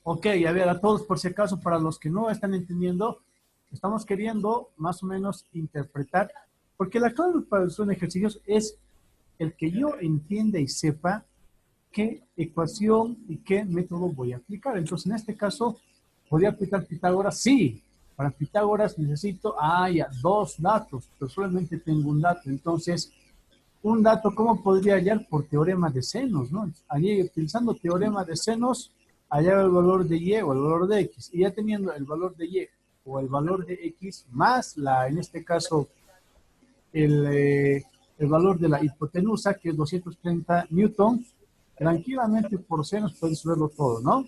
Ok, a ver, a todos por si acaso, para los que no están entendiendo, estamos queriendo más o menos interpretar, porque la clave para los ejercicios es el que yo entienda y sepa qué ecuación y qué método voy a aplicar. Entonces, en este caso, ¿podría aplicar Pitágoras? Sí. Para Pitágoras necesito, ya, dos datos, pero solamente tengo un dato. Entonces, un dato, ¿cómo podría hallar? Por teorema de senos, ¿no? Allí, utilizando teorema de senos, hallar el valor de y o el valor de x. Y ya teniendo el valor de y o el valor de x más en este caso, el, eh, el valor de la hipotenusa, que es 230 newtons, tranquilamente por senos puedes verlo todo, ¿no?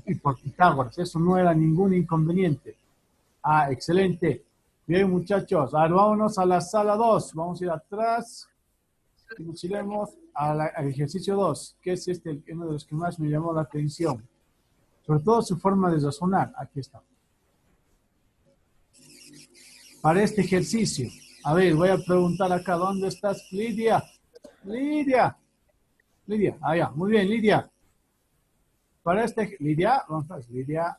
Y por Pitágoras, eso no era ningún inconveniente. Excelente. Bien, muchachos, ahora vámonos a la sala 2. Vamos a ir atrás y nos iremos al ejercicio 2, que es uno de los que más me llamó la atención. Sobre todo su forma de razonar. Aquí está. Para este ejercicio, a ver, voy a preguntar acá, ¿dónde estás, Lidia? Lidia, Lidia, allá, muy bien, Lidia. Para Lidia, ¿dónde estás? Lidia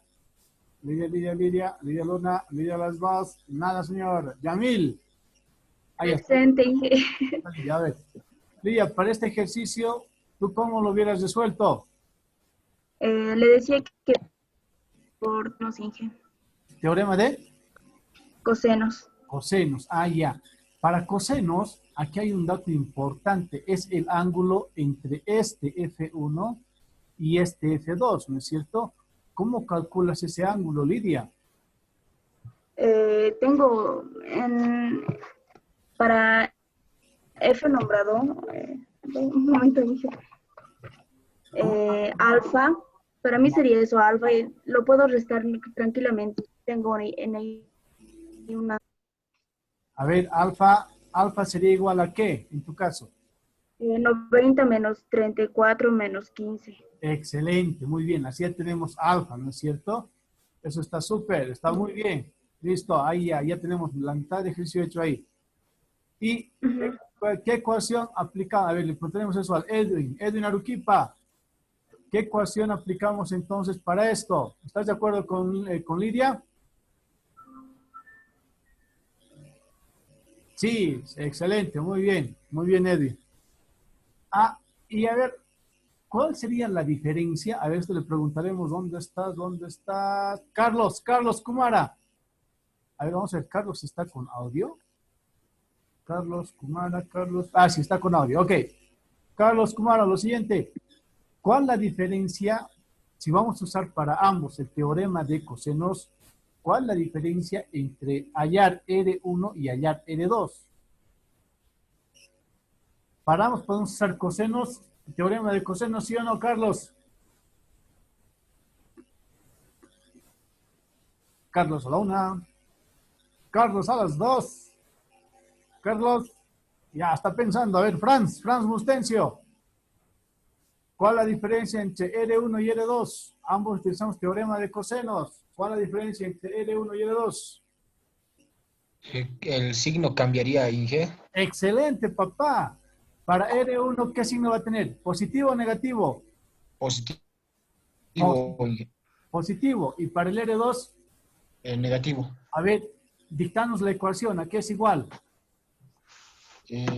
Luna, Lidia Las Vaz, nada, señor. Yamil, ahí está. Presente. Lidia, a ver. Lidia, para este ejercicio, ¿tú cómo lo hubieras resuelto? Le decía que por no Inge, Teorema de cosenos. cosenos. Ya. Para cosenos, aquí hay un dato importante, es el ángulo entre este F1 y este F2, ¿no es cierto? ¿Cómo calculas ese ángulo, Lidia? Tengo para F nombrado, un momento dije, alfa, para mí sería eso, alfa, y lo puedo restar tranquilamente. Tengo en ahí una A ver, alfa sería igual a qué, en tu caso. 90 menos 34 menos 15. Excelente, muy bien. Así ya tenemos alfa, ¿no es cierto? Eso está súper, está muy bien. Listo, ahí ya tenemos la mitad de ejercicio hecho ahí. ¿Y Uh-huh. qué ecuación aplicamos? A ver, le ponemos eso al Edwin. Edwin Aruquipa, ¿qué ecuación aplicamos entonces para esto? ¿Estás de acuerdo con Lidia? Sí, excelente, muy bien, Edwin. Y a ver, ¿cuál sería la diferencia? A ver, esto le preguntaremos, ¿dónde estás? ¿Dónde estás? Carlos Kumara. A ver, vamos a ver, Carlos está con audio. Carlos Kumara, sí, está con audio. Ok. Carlos Kumara, lo siguiente. ¿Cuál la diferencia, si vamos a usar para ambos el teorema de cosenos, cuál la diferencia entre hallar R1 y hallar R2? Paramos, podemos usar cosenos, teorema de cosenos, ¿sí o no, Carlos? Carlos a la una, Carlos a las dos, Carlos, ya está pensando. A ver, Franz Mustencio, ¿cuál la diferencia entre R1 y R2? Ambos utilizamos teorema de cosenos. ¿Cuál la diferencia entre R1 y R2? El signo cambiaría, Inge. Excelente, papá. Para R1, ¿qué signo va a tener? ¿Positivo o negativo? Positivo, Inge. Positivo. Y para el R2, Negativo. a ver, dictanos la ecuación. ¿A qué es igual?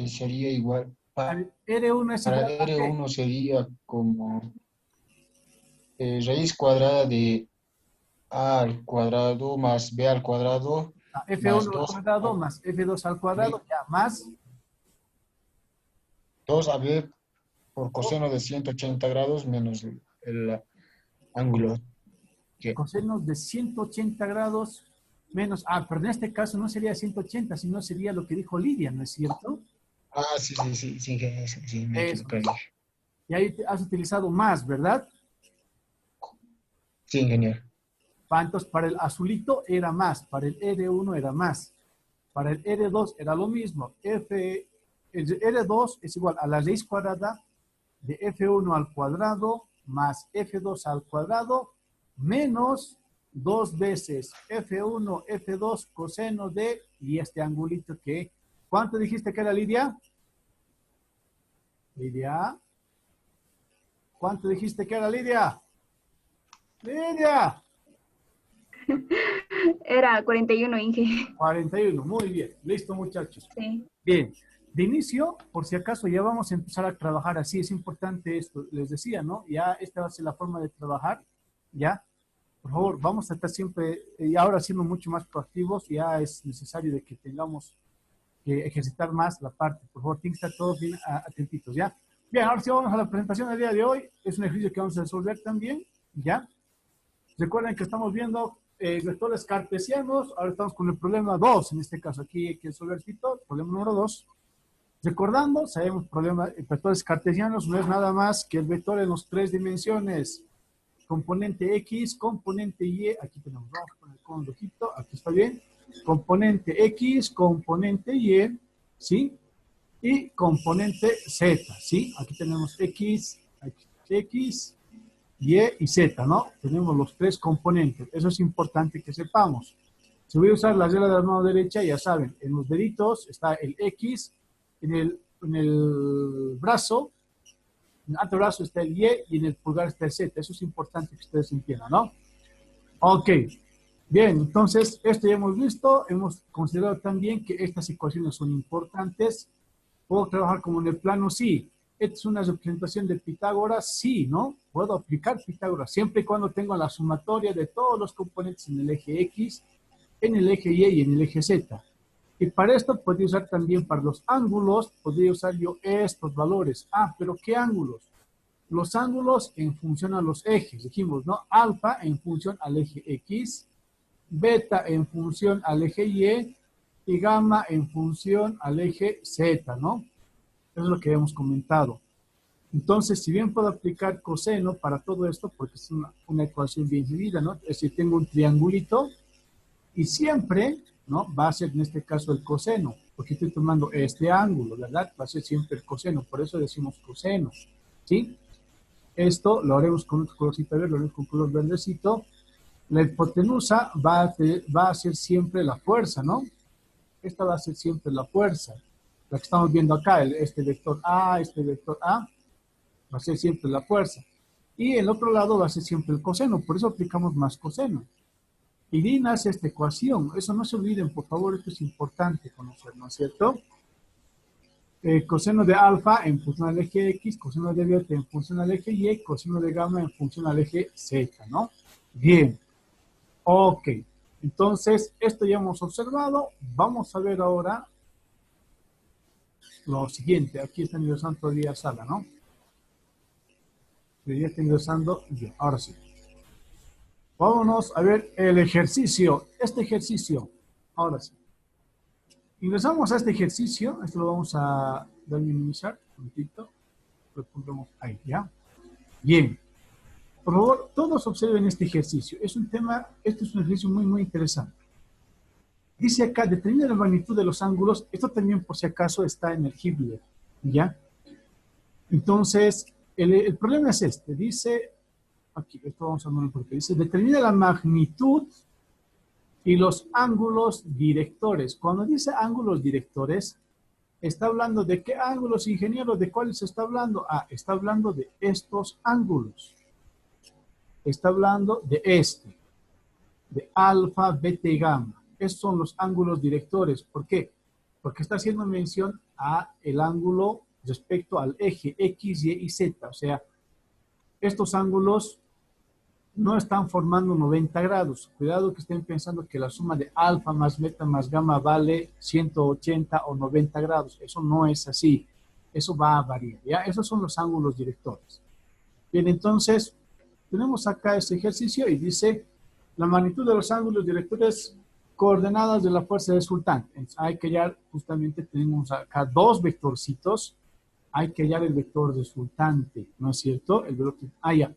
Sería igual. A ver, R1 es Para igual a qué? R1 sería como raíz cuadrada de A al cuadrado más B al cuadrado más F1 al 2 cuadrado más F2 al cuadrado, ya más 2AB por coseno de 180 grados menos el ángulo que... cosenos de 180 grados menos, pero en este caso no sería 180, sino sería lo que dijo Lidia, ¿no es cierto? Sí, sí, me Eso. equivoqué. Y ahí has utilizado más, ¿verdad? Sí, ingeniero. Entonces, para el azulito era más, para el R1 era más, para el R2 era lo mismo. El R2 es igual a la raíz cuadrada de F1 al cuadrado más F2 al cuadrado menos dos veces F1, F2 coseno de, y este angulito que, ¿cuánto dijiste que era, Lidia? Lidia, ¿cuánto dijiste que era, Lidia? Lidia, Era 41, Inge. 41, muy bien. Listo, muchachos. Sí. Bien, de inicio, por si acaso, ya vamos a empezar a trabajar así. Es importante esto, les decía, ¿no? Ya esta va a ser la forma de trabajar, ¿ya? Por favor, vamos a estar siempre, y ahora siendo mucho más proactivos, ya es necesario de que tengamos que ejercitar más la parte. Por favor, tienen que estar todos bien atentitos, ¿ya? Bien, ahora sí vamos a la presentación del día de hoy. Es un ejercicio que vamos a resolver también, ¿ya? Recuerden que estamos viendo vectores cartesianos. Ahora estamos con el problema 2. En este caso aquí hay que resolver el problema número 2. Recordando, sabemos problema vectores cartesianos no es nada más que el vector en las tres dimensiones. Componente X, componente Y. Aquí tenemos, vamos a poner con el ojito. Aquí está bien. Componente X, componente Y, ¿sí? Y componente Z, ¿sí? Aquí tenemos X, Y y Z, ¿no? Tenemos los tres componentes. Eso es importante que sepamos. Si voy a usar la regla de la mano derecha, ya saben, en los deditos está el X, en el brazo, en el antebrazo está el Y y en el pulgar está el Z. Eso es importante que ustedes entiendan, ¿no? Ok. Bien, entonces, esto ya hemos visto. Hemos considerado también que estas ecuaciones son importantes. ¿Puedo trabajar como en el plano? Sí. ¿Esta es una representación de Pitágoras? Sí, ¿no? Puedo aplicar Pitágoras siempre y cuando tenga la sumatoria de todos los componentes en el eje X, en el eje Y y en el eje Z. Y para esto podría usar también para los ángulos, podría usar yo estos valores. Ah, pero ¿qué ángulos? Los ángulos en función a los ejes. Dijimos, ¿no? Alfa en función al eje X, beta en función al eje y gamma en función al eje Z, ¿no? Eso es lo que hemos comentado. Entonces, si bien puedo aplicar coseno para todo esto, porque es una ecuación bien seguida, ¿no? Es decir, tengo un triangulito y siempre, ¿no? Va a ser en este caso el coseno, porque estoy tomando este ángulo, ¿verdad? Va a ser siempre el coseno, por eso decimos coseno, ¿sí? Esto lo haremos con otro colorcito verde, lo haremos con color verdecito. La hipotenusa va a ser siempre la fuerza, ¿no? Esta va a ser siempre la fuerza. La que estamos viendo acá, este vector A, va a ser siempre la fuerza. Y el otro lado va a ser siempre el coseno, por eso aplicamos más coseno. Y de ahí nace esta ecuación. Eso no se olviden, por favor, esto es importante conocer, ¿no es cierto? Coseno de alfa en función al eje X, coseno de beta en función al eje Y, coseno de gamma en función al eje Z, ¿no? Bien. Ok. Entonces, esto ya hemos observado. Vamos a ver ahora lo siguiente. Aquí está ingresando todavía Sala, ¿no? Ya está ingresando. Bien, ahora sí. Vámonos a ver el ejercicio. Este ejercicio. Ahora sí. Ingresamos a este ejercicio. Esto lo vamos a dar minimizar. Un poquito. Lo pondremos ahí, ¿ya? Bien. Por favor, todos observen este ejercicio. Este es un ejercicio muy, muy interesante. Dice acá, determina la magnitud de los ángulos. Esto también, por si acaso, está en el Hibler, ¿ya? Entonces, el problema es este. Dice, aquí, esto vamos a ver porque dice, determina la magnitud y los ángulos directores. Cuando dice ángulos directores, está hablando de qué ángulos, ingeniero, ¿de cuáles está hablando? Ah, está hablando de estos ángulos. Está hablando de alfa, beta y gamma. Estos son los ángulos directores. ¿Por qué? Porque está haciendo mención a el ángulo respecto al eje X, Y y Z. O sea, estos ángulos no están formando 90 grados. Cuidado que estén pensando que la suma de alfa más beta más gamma vale 180 o 90 grados. Eso no es así. Eso va a variar, ¿ya? Esos son los ángulos directores. Bien, entonces, tenemos acá este ejercicio y dice la magnitud de los ángulos directores coordenadas de la fuerza resultante. Entonces, hay que hallar, justamente tenemos acá dos vectorcitos. Hay que hallar el vector resultante, ¿no es cierto? El vector, ya.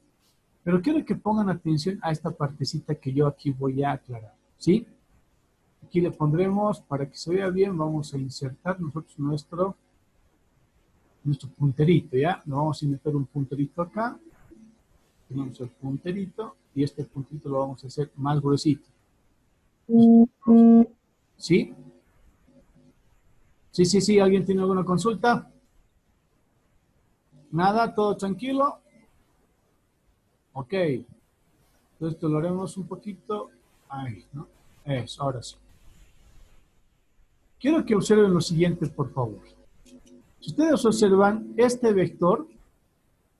Pero quiero que pongan atención a esta partecita que yo aquí voy a aclarar, ¿sí? Aquí le pondremos, para que se vea bien, vamos a insertar nosotros nuestro punterito, ¿ya? Nos vamos a insertar un punterito acá. Tenemos el punterito y este punterito lo vamos a hacer más gruesito. ¿Sí? Sí. ¿Alguien tiene alguna consulta? ¿Nada? ¿Todo tranquilo? Ok. Entonces esto lo haremos un poquito ahí, ¿no? Eso, ahora sí. Quiero que observen lo siguiente, por favor. Si ustedes observan este vector,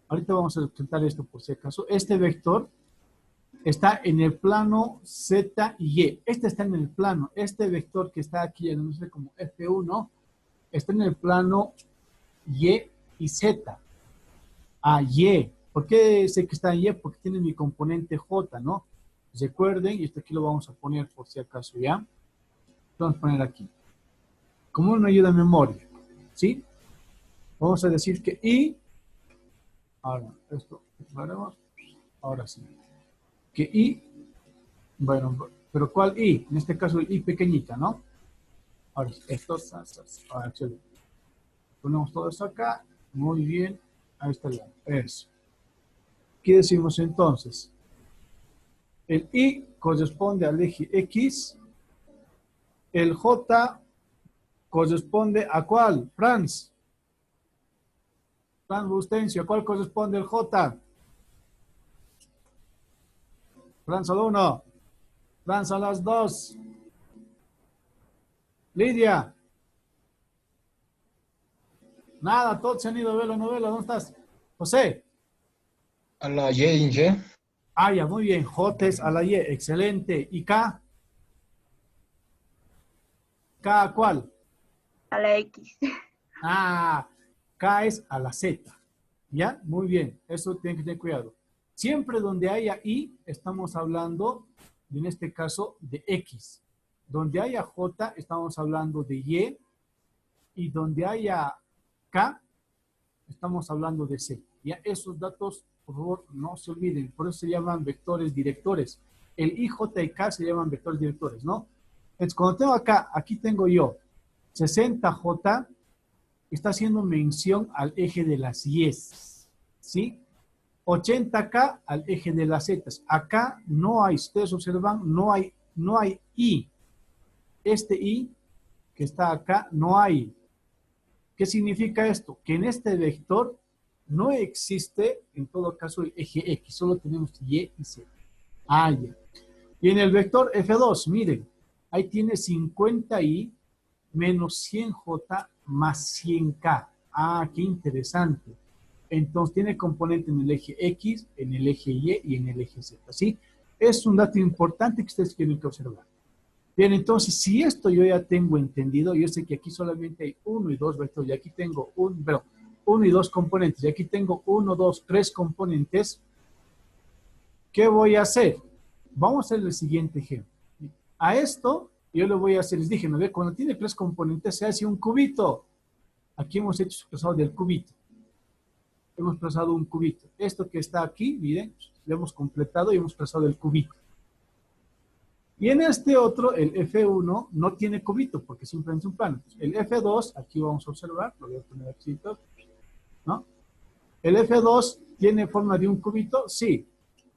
ahorita vamos a representar esto por si acaso, este vector está en el plano Z y Y. Este está en el plano, este vector que está aquí, no sé, como F1, está en el plano Y y Z. Ah, Y. ¿Por qué sé que está en Y? Porque tiene mi componente J, ¿no? Recuerden, y esto aquí lo vamos a poner por si acaso, ¿ya? Vamos a poner aquí. Como una ayuda a memoria, ¿sí? Vamos a decir que I, ahora, esto lo haremos, ahora sí. Que I, bueno, pero ¿cuál I? En este caso el I pequeñita, ¿no? Ahora, esto, ahora, excelente. Ponemos todo esto acá, muy bien, ahí está el lado, eso. ¿Qué decimos entonces? El I corresponde al eje X, el J corresponde a ¿cuál? Franz Bustencio, ¿a cuál corresponde el J? Franz al 1, Franz a las 2, Lidia. Nada, todos se han ido a ver la novela, ¿dónde estás? José. A la Y, ¿sí? Ah, ya, muy bien. J es a la Y, excelente. ¿Y K? ¿K cuál? A la X. Ah, K es a la Z. ¿Ya? Muy bien. Eso tienen que tener cuidado. Siempre donde haya I, estamos hablando, en este caso, de X. Donde haya J, estamos hablando de Y. Y donde haya K, estamos hablando de C. Ya esos datos, por favor, no se olviden. Por eso se llaman vectores directores. El I, J y K se llaman vectores directores, ¿no? Entonces, cuando tengo acá, aquí tengo yo 60J, está haciendo mención al eje de las Y's, ¿sí? 80K al eje de las Z's. Acá no hay, ustedes observan, no hay I. Este I que está acá, no hay. ¿Qué significa esto? Que en este vector no existe, en todo caso, el eje X, solo tenemos Y y Z. Ah, ya. Y en el vector F2, miren, ahí tiene 50i menos 100j más 100k. Ah, qué interesante. Entonces tiene componente en el eje X, en el eje Y y en el eje Z, ¿sí? Es un dato importante que ustedes tienen que observar. Bien, entonces, si esto yo ya tengo entendido, yo sé que aquí solamente hay uno y dos vectores, y aquí tengo uno y dos componentes, y aquí tengo uno, dos, tres componentes, ¿qué voy a hacer? Vamos a hacer el siguiente ejemplo. A esto, yo le voy a hacer, les dije, ¿no ve? Cuando tiene tres componentes, se hace un cubito. Aquí hemos hecho el trazado del cubito. Hemos trazado un cubito. Esto que está aquí, miren, lo hemos completado y hemos trazado el cubito. Y en este otro, el F1 no tiene cubito porque simplemente es un plano. El F2, aquí vamos a observar, lo voy a poner aquí, ¿no? ¿El F2 tiene forma de un cubito? Sí.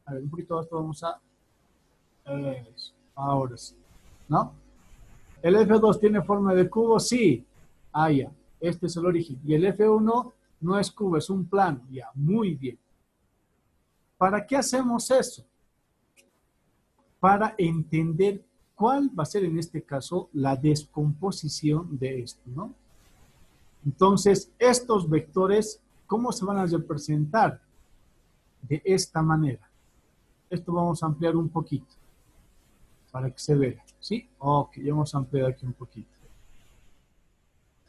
A ver, un poquito esto vamos a... ahora sí, ¿no? ¿El F2 tiene forma de cubo? Sí. Ah, ya. Este es el origen. Y el F1 no es cubo, es un plano. Ya, muy bien. ¿Para qué hacemos eso? Para entender cuál va a ser en este caso la descomposición de esto, ¿no? Entonces, estos vectores, ¿cómo se van a representar? De esta manera. Esto vamos a ampliar un poquito para que se vea, ¿sí? Ok, ya vamos a ampliar aquí un poquito.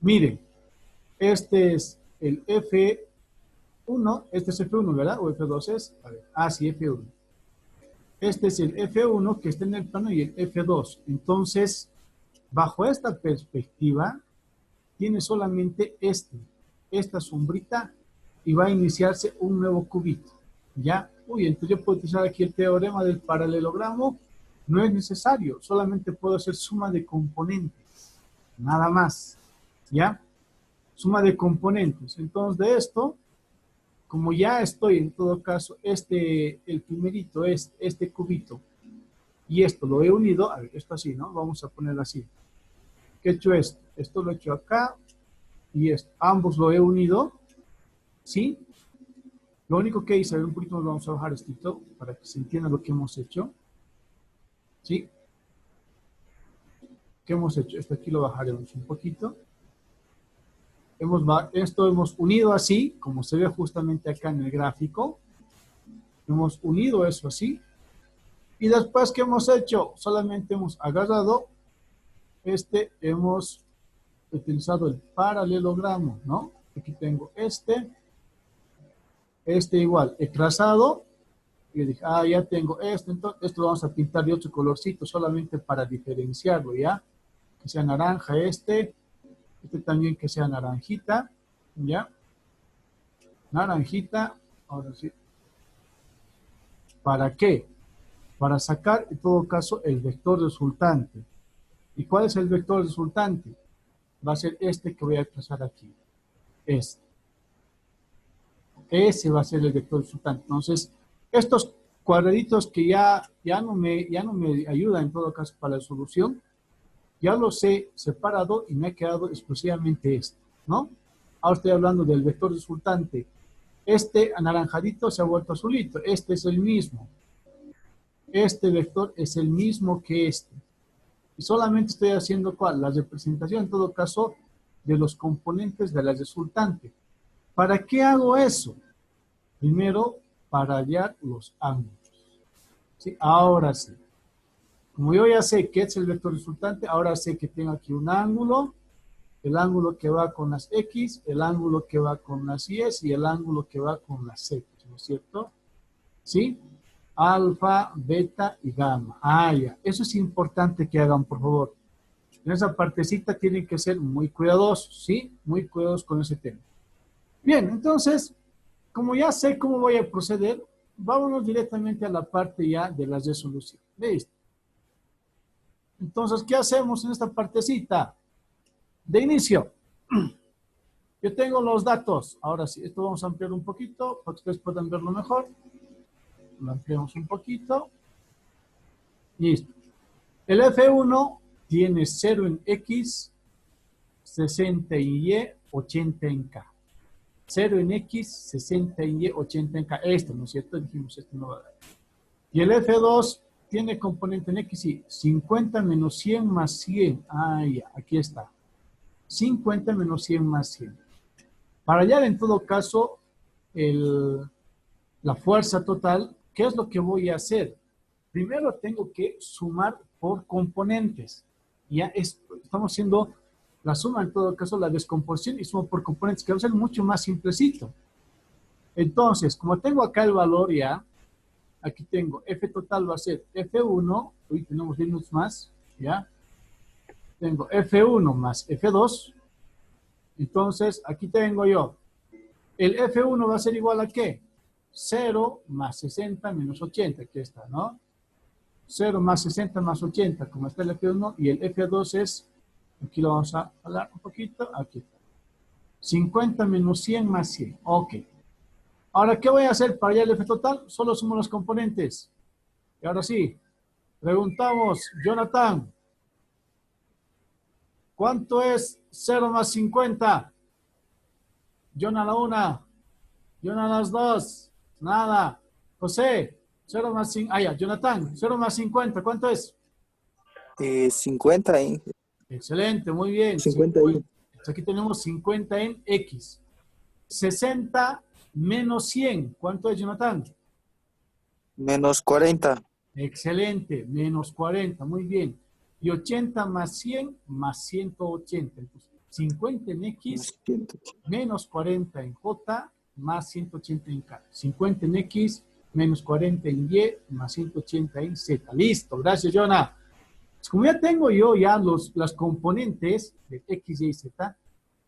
Miren, este es el F1, este es F1, ¿verdad? ¿O F2 es? A ver, sí, F1. Este es el F1 que está en el plano y el F2. Entonces, bajo esta perspectiva, tiene solamente esta sombrita y va a iniciarse un nuevo cubito. ¿Ya? Uy, entonces yo puedo utilizar aquí el teorema del paralelogramo. No es necesario, solamente puedo hacer suma de componentes. Nada más. ¿Ya? Suma de componentes. Entonces, de esto, como ya estoy, en todo caso, el primerito es este cubito, y esto lo he unido, a ver, esto así, ¿no? Vamos a ponerlo así. ¿Qué he hecho esto? Esto lo he hecho acá, y esto, ambos lo he unido, ¿sí? Lo único que hice, a ver, un poquito nos vamos a bajar esto para que se entienda lo que hemos hecho. ¿Sí? ¿Qué hemos hecho? Esto aquí lo bajaremos un poquito. Esto hemos unido así, como se ve justamente acá en el gráfico. Hemos unido eso así. Y después, ¿qué hemos hecho? Solamente hemos agarrado hemos utilizado el paralelogramo, ¿no? Aquí tengo este igual, he trazado, y dije, ya tengo entonces esto lo vamos a pintar de otro colorcito, solamente para diferenciarlo, ¿ya? Que sea naranja este también que sea naranjita, ¿ya? Naranjita, ahora sí. ¿Para qué? Para sacar, en todo caso, el vector resultante. ¿Y cuál es el vector resultante? Va a ser este que voy a trazar aquí. Este. Ese va a ser el vector resultante. Entonces, estos cuadraditos que ya no me ayudan en todo caso para la solución, ya los he separado y me ha quedado exclusivamente este, ¿no? Ahora estoy hablando del vector resultante. Este anaranjadito se ha vuelto azulito. Este es el mismo. Este vector es el mismo que este. Y solamente estoy haciendo ¿cuál? La representación, en todo caso, de los componentes de la resultante. ¿Para qué hago eso? Primero, para hallar los ángulos. ¿Sí? Ahora sí. Como yo ya sé qué es el vector resultante, ahora sé que tengo aquí un ángulo, el ángulo que va con las X, el ángulo que va con las Y y el ángulo que va con las Z, ¿no es cierto? ¿Sí? Alfa, beta y gamma. Ya. Eso es importante que hagan, por favor. En esa partecita tienen que ser muy cuidadosos, ¿sí? Muy cuidadosos con ese tema. Bien, entonces, como ya sé cómo voy a proceder, vámonos directamente a la parte ya de la resolución. ¿Listo? Entonces, ¿qué hacemos en esta partecita? De inicio, yo tengo los datos. Ahora sí, esto vamos a ampliar un poquito para que ustedes puedan verlo mejor. Lo ampliamos un poquito. Listo. El F1 tiene 0 en X, 60 en Y, 80 en K. 0 en X, 60 en Y, 80 en K. Esto, ¿no es cierto? Dijimos, esto no va a dar. Y el F2 tiene componente en X y 50 menos 100 más 100. Ya, aquí está. 50 menos 100 más 100. Para hallar en todo caso la fuerza total, ¿qué es lo que voy a hacer? Primero tengo que sumar por componentes. Estamos haciendo la suma, en todo caso, la descomposición y sumo por componentes, que va a ser mucho más simplecito. Entonces, como tengo acá el valor ya, aquí tengo F total va a ser F1, hoy tenemos minutos más, ¿ya? Tengo F1 más F2, entonces aquí tengo yo, el F1 va a ser igual a ¿qué? 0 más 60 menos 80, aquí está, ¿no? 0 más 60 más 80, como está el F1, y el F2 es, aquí lo vamos a hablar un poquito, aquí está. 50 menos 100 más 100, ok. Ahora, ¿qué voy a hacer para hallar el F total? Solo sumo los componentes. Y ahora sí, preguntamos, Jonathan, ¿cuánto es 0 más 50? Jonah a la 1, Jonah a las 2, nada. José, 0 más 5, ya, Jonathan, 0 más 50, ¿cuánto es? 50 en Excelente, muy bien. 50 en Aquí tenemos 50 en X. 60 menos 100, ¿cuánto es, Jonathan? menos 40. Excelente, menos 40, muy bien. Y 80 más 100 más 180. Entonces, 50 en X menos 40 en J más 180 en K. 50 en X menos 40 en Y más 180 en Z. Listo, gracias, Jonah. Como ya tengo yo las componentes de X, Y y Z,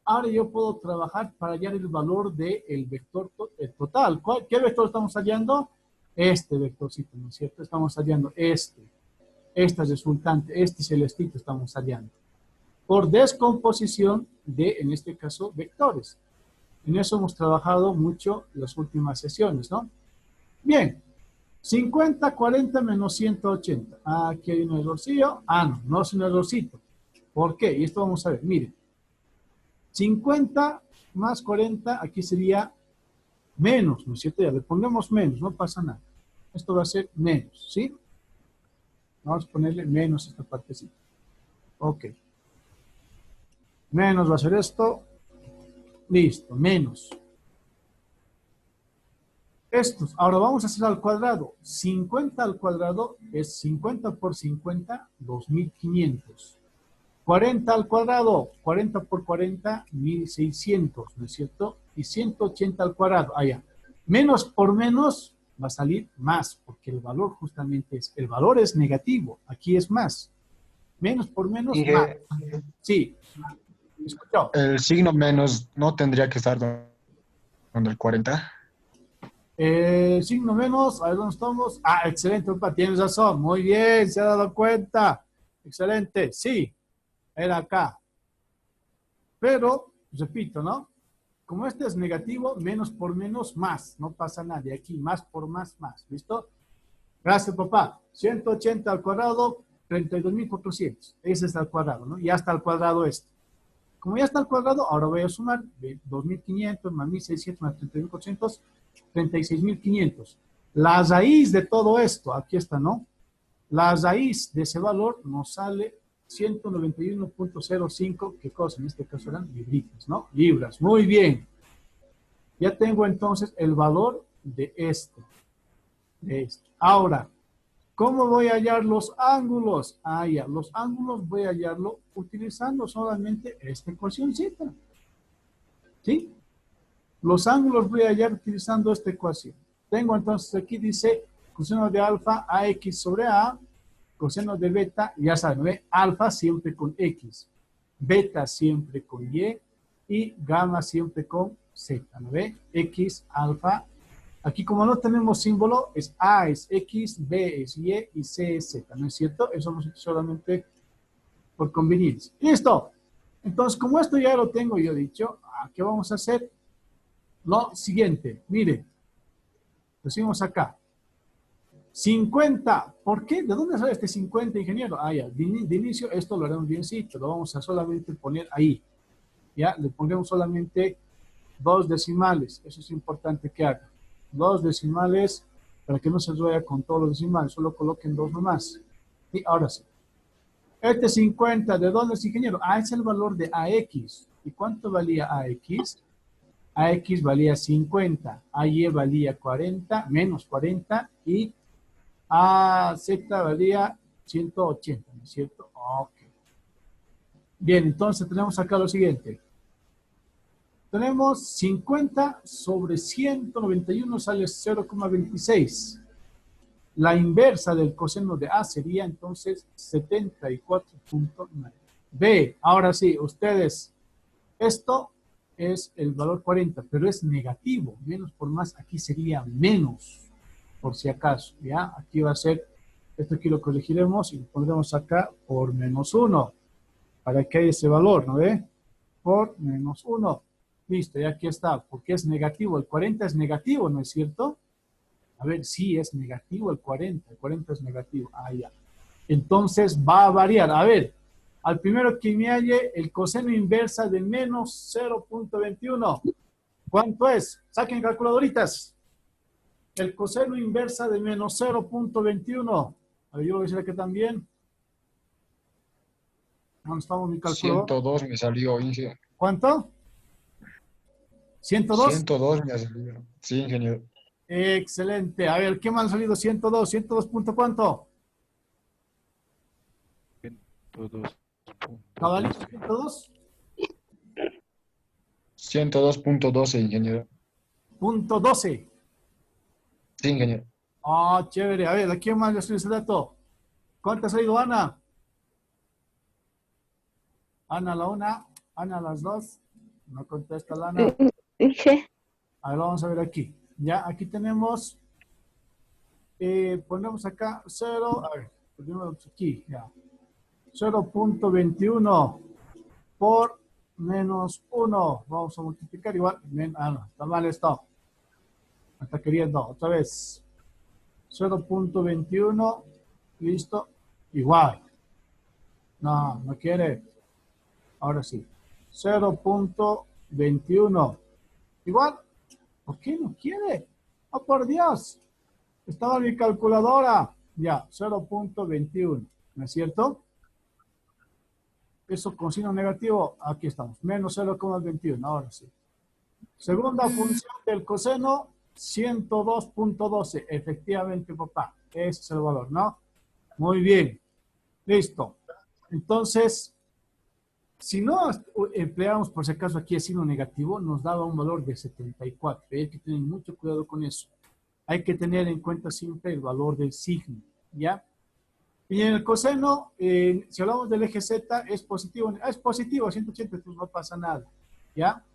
ahora yo puedo trabajar para hallar el valor del vector total. ¿Qué vector estamos hallando? Este vectorcito, ¿no es cierto? Estamos hallando este resultante, este celestito estamos hallando. Por descomposición de, en este caso, vectores. En eso hemos trabajado mucho las últimas sesiones, ¿no? Bien, 50, 40 menos 180. Aquí hay un errorcillo. No es un errorcito. ¿Por qué? Y esto vamos a ver, miren. 50 más 40, aquí sería Menos, ¿no es cierto? Ya le ponemos menos, no pasa nada. Esto va a ser menos, ¿sí? Vamos a ponerle menos esta partecita. Ok. Menos va a ser esto. Listo, menos. Estos. Ahora vamos a hacer al cuadrado. 50 al cuadrado es 50 por 50, 2500. 40 al cuadrado, 40 por 40, 1600, ¿no es cierto? Y 180 al cuadrado, allá. Menos por menos va a salir más, porque el valor justamente es, el valor es negativo, aquí es más. Menos por menos, más. Dije, Sí, escuchó. el signo menos no tendría que estar donde el 40. Signo menos, a ver dónde estamos. Ah, excelente, papá, tienes razón. Muy bien, se ha dado cuenta. Excelente, sí, era acá. Pero, repito, ¿no? Como este es negativo, menos por menos, más. No pasa nada. De aquí, más por más, más. ¿Listo? Gracias, papá. 180 al cuadrado, 32.400. Ese es al cuadrado, ¿no? Ya está al cuadrado este. Como ya está al cuadrado, ahora voy a sumar 2.500 más 1.600 más 32.400, 36.500. La raíz de todo esto, aquí está, ¿no? La raíz de ese valor nos sale 191.05, ¿qué cosa? En este caso eran libritas, ¿no? Libras, muy bien. Ya tengo entonces el valor de esto. De esto. Ahora, ¿cómo voy a hallar los ángulos? Ah, ya, los ángulos voy a hallarlo utilizando solamente esta ecuacióncita. ¿Sí? Los ángulos voy a hallar utilizando esta ecuación. Tengo entonces aquí dice coseno de alfa AX sobre A, coseno de beta, ya saben, ¿ve? Alfa siempre con X, beta siempre con y gamma siempre con Z, ¿no ve? X, alfa. Aquí como no tenemos símbolo, es A es X, B es Y C es Z, ¿no es cierto? Eso lo solamente por conveniencia. ¡Listo! Entonces, como esto ya lo tengo yo dicho, ¿qué vamos a hacer? Lo siguiente, mire, decimos acá, 50, ¿por qué? ¿De dónde sale este 50, ingeniero? Ah, ya, de inicio esto lo haremos biencito, lo vamos a solamente poner ahí, ya, le pondremos solamente 2 decimales, eso es importante que haga, 2 decimales, para que no se vaya con todos los decimales, solo coloquen 2 nomás, y ahora sí. Este 50, ¿de dónde es, ingeniero? Ah, es el valor de AX, ¿y cuánto valía AX? AX valía 50, AY valía 40, menos 40, y AZ valía 180, ¿no es cierto? Ok. Bien, entonces tenemos acá lo siguiente. Tenemos 50 sobre 191 sale 0,26. La inversa del coseno de A sería entonces 74.9. B, ahora sí, ustedes, esto es el valor 40, pero es negativo. Menos por más, aquí sería menos, por si acaso. ¿Ya? Aquí va a ser, esto aquí lo corregiremos y lo pondremos acá por menos 1, para que haya ese valor, ¿no ve? Por menos 1. Listo, y aquí está, porque es negativo. El 40 es negativo, ¿no es cierto? A ver, sí, es negativo el 40 es negativo. Ah, ya. Entonces va a variar. A ver, al primero que me halle el coseno inversa de menos 0.21. ¿Cuánto es? Saquen calculadoritas. El coseno inversa de menos 0.21. A ver, yo voy a decir aquí también. ¿Dónde estamos mi calculador? 102 me salió, Inge. ¿Cuánto? ¿102? 102 me ha salido. Sí, ingeniero. Excelente. A ver, ¿qué me han salido? 102. ¿102 punto cuánto? 102.12. ¿Cabalito? ¿102? 102.12, ingeniero. Punto 12. Sí, ingeniero. Ah, chévere. A ver, ¿a quién más le salió ese dato? ¿Cuánto ha salido Ana? Ana la una, Ana las dos. No contesta la Ana. ¿Qué? A ver, vamos a ver aquí. Ya, aquí tenemos, ponemos acá 0, a ver, ponemos aquí, ya. 0.21 por menos 1. Vamos a multiplicar igual. No, está mal esto. Me está queriendo. Otra vez. 0.21. Listo. Igual. No, no quiere. Ahora sí. 0.21. Igual. ¿Por qué no quiere? ¡Oh, por Dios! Estaba en mi calculadora. Ya, 0.21. ¿No es cierto? Eso con signo negativo, aquí estamos. Menos 0,21. Ahora sí. Segunda función del coseno, 102.12. Efectivamente, papá. Ese es el valor, ¿no? Muy bien. Listo. Entonces, si no empleamos, por si acaso, aquí el signo negativo, nos daba un valor de 74. Hay que tener mucho cuidado con eso. Hay que tener en cuenta siempre el valor del signo, ¿ya? Y en el coseno, si hablamos del eje Z, es positivo. Es positivo, 180, entonces no pasa nada, ¿ya?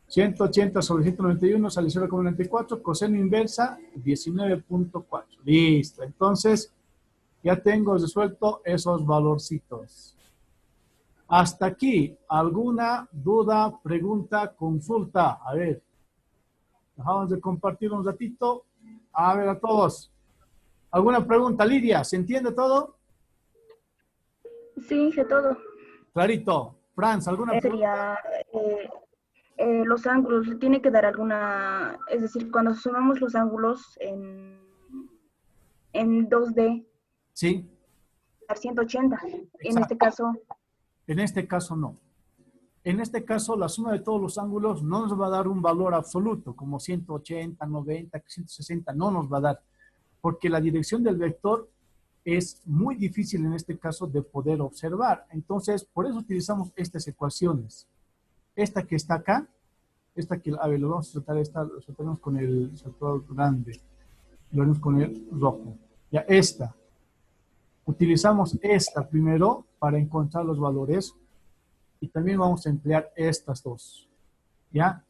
180 sobre 191 sale 0,94, coseno inversa 19.4. Listo, entonces ya tengo resuelto esos valorcitos. Hasta aquí, ¿alguna duda, pregunta, consulta? A ver, dejamos de compartir un ratito. A ver a todos. ¿Alguna pregunta, Lidia? ¿Se entiende todo? Sí, de todo. Clarito. Franz, ¿alguna pregunta? Sería los ángulos, tiene que dar alguna, es decir, cuando sumamos los ángulos en 2D, Sí, a 180, en este exacto. caso, En este caso no. En este caso, la suma de todos los ángulos no nos va a dar un valor absoluto, como 180, 90, 160, no nos va a dar, porque la dirección del vector es muy difícil en este caso de poder observar. Entonces, por eso utilizamos estas ecuaciones. Esta que está acá, esta que, a ver, lo vamos a tratar, esta, lo tratamos con el saltador grande, lo haremos con el rojo. Ya, esta. Utilizamos esta primero para encontrar los valores y también vamos a emplear estas dos. ¿Ya?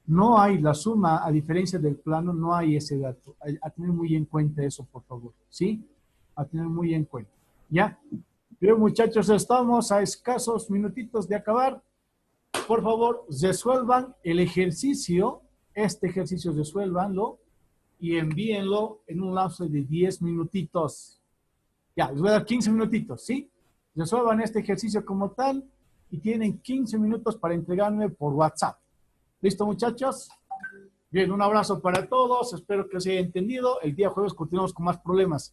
No hay la suma, a diferencia del plano, no hay ese dato. A tener muy en cuenta eso, por favor. ¿Sí? A tener muy en cuenta. ¿Ya? Bien, muchachos, estamos a escasos minutitos de acabar. Por favor, resuelvan el ejercicio. Este ejercicio resuélvanlo y envíenlo en un lapso de 10 minutitos. Ya, les voy a dar 15 minutitos, ¿sí? Resuelvan este ejercicio como tal y tienen 15 minutos para entregarme por WhatsApp. ¿Listo, muchachos? Bien, un abrazo para todos. Espero que se haya entendido. El día jueves continuamos con más problemas.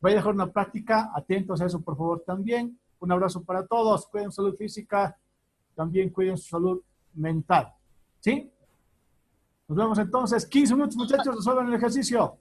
Voy a dejar una práctica. Atentos a eso, por favor, también. Un abrazo para todos. Cuiden su salud física. También cuiden su salud mental. ¿Sí? Nos vemos entonces. 15 minutos, muchachos. Resuelvan el ejercicio.